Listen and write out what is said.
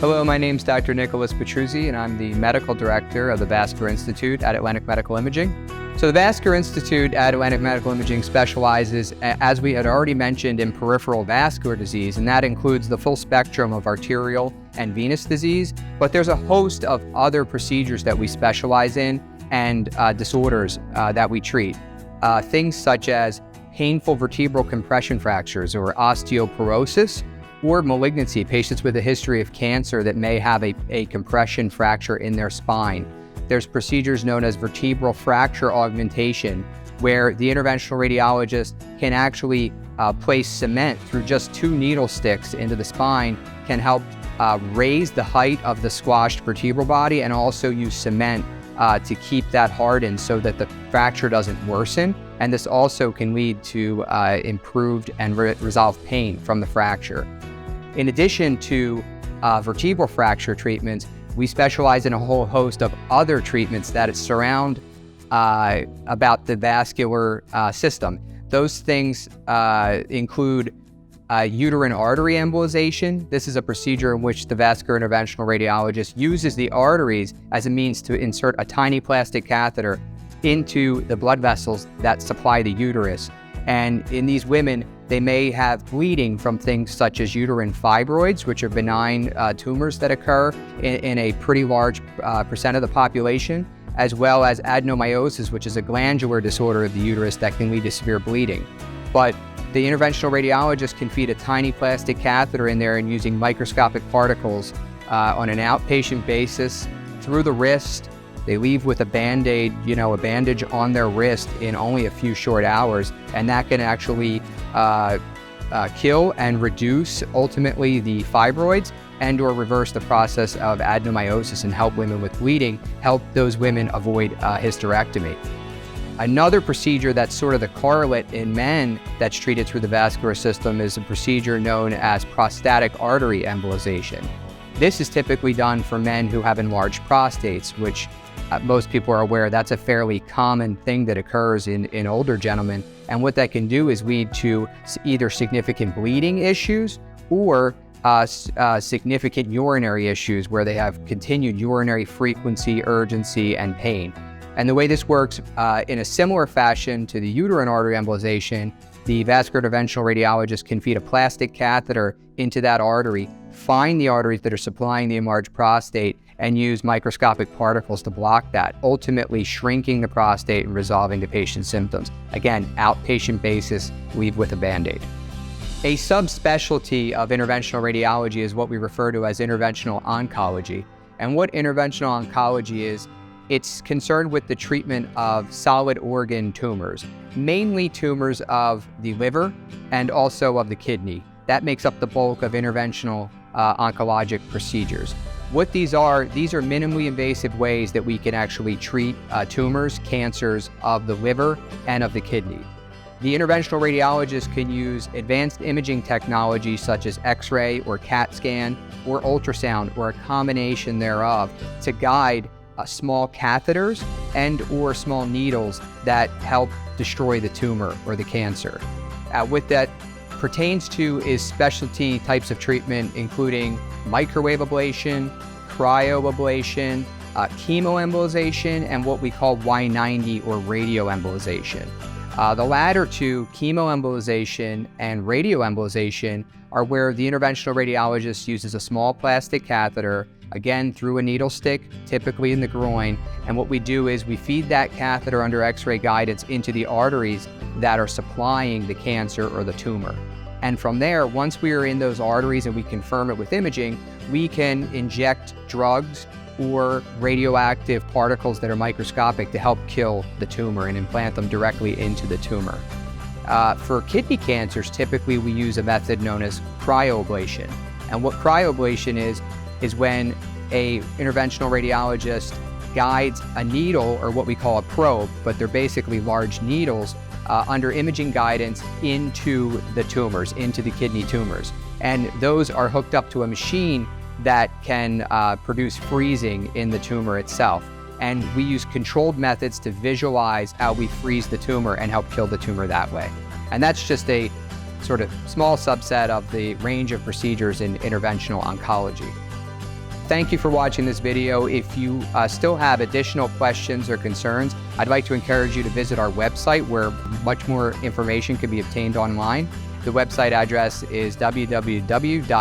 Hello, my name is Dr. Nicholas Petruzzi, and I'm the Medical Director of the Vascular Institute at Atlantic Medical Imaging. So the Vascular Institute at Atlantic Medical Imaging specializes, as we had already mentioned, in peripheral vascular disease, and that includes the full spectrum of arterial and venous disease, but there's a host of other procedures that we specialize in and disorders that we treat. Things such as painful vertebral compression fractures or osteoporosis, or malignancy, patients with a history of cancer that may have a compression fracture in their spine. There's procedures known as vertebral fracture augmentation, where the interventional radiologist can actually place cement through just 2 needle sticks into the spine, can help raise the height of the squashed vertebral body, and also use cement to keep that hardened so that the fracture doesn't worsen. And this also can lead to improved and resolved pain from the fracture. In addition to vertebral fracture treatments, we specialize in a whole host of other treatments that surround about the vascular system. Those things include uterine artery embolization. This is a procedure in which the vascular interventional radiologist uses the arteries as a means to insert a tiny plastic catheter into the blood vessels that supply the uterus. And in these women, they may have bleeding from things such as uterine fibroids, which are benign tumors that occur in a pretty large percent of the population, as well as adenomyosis, which is a glandular disorder of the uterus that can lead to severe bleeding. But the interventional radiologist can feed a tiny plastic catheter in there and using microscopic particles on an outpatient basis through the wrist. They leave with a Band-Aid, a bandage on their wrist in only a few short hours, and that can actually kill and reduce ultimately the fibroids and or reverse the process of adenomyosis and help women with bleeding, help those women avoid hysterectomy. Another procedure that's sort of the correlate in men that's treated through the vascular system is a procedure known as prostatic artery embolization. This is typically done for men who have enlarged prostates, which most people are aware that's a fairly common thing that occurs in older gentlemen. And what that can do is lead to either significant bleeding issues or significant urinary issues where they have continued urinary frequency, urgency, and pain. And the way this works in a similar fashion to the uterine artery embolization, the vascular interventional radiologist can feed a plastic catheter into that artery, find the arteries that are supplying the enlarged prostate, and use microscopic particles to block that, ultimately shrinking the prostate and resolving the patient's symptoms. Again, outpatient basis, leave with a Band-Aid. A subspecialty of interventional radiology is what we refer to as interventional oncology. And what interventional oncology is, it's concerned with the treatment of solid organ tumors, mainly tumors of the liver and also of the kidney. That makes up the bulk of interventional oncologic procedures. What these are minimally invasive ways that we can actually treat tumors, cancers of the liver and of the kidney. The interventional radiologist can use advanced imaging technology such as X-ray or CAT scan or ultrasound or a combination thereof to guide small catheters and or small needles that help destroy the tumor or the cancer. What that pertains to is specialty types of treatment, including microwave ablation, cryoablation, chemoembolization, and what we call Y90 or radioembolization. The latter two, chemoembolization and radioembolization, are where the interventional radiologist uses a small plastic catheter, again through a needle stick, typically in the groin, and what we do is we feed that catheter under X-ray guidance into the arteries that are supplying the cancer or the tumor. And from there, once we are in those arteries and we confirm it with imaging, we can inject drugs or radioactive particles that are microscopic to help kill the tumor and implant them directly into the tumor. For kidney cancers, typically we use a method known as cryoablation. And what cryoablation is when a interventional radiologist guides a needle, or what we call a probe, but they're basically large needles, under imaging guidance into the tumors, into the kidney tumors. And those are hooked up to a machine that can produce freezing in the tumor itself. And we use controlled methods to visualize how we freeze the tumor and help kill the tumor that way. And that's just a sort of small subset of the range of procedures in interventional oncology. thank you for watching this video. If you still have additional questions or concerns, I'd like to encourage you to visit our website where much more information can be obtained online. The website address is www.vi-ami.com.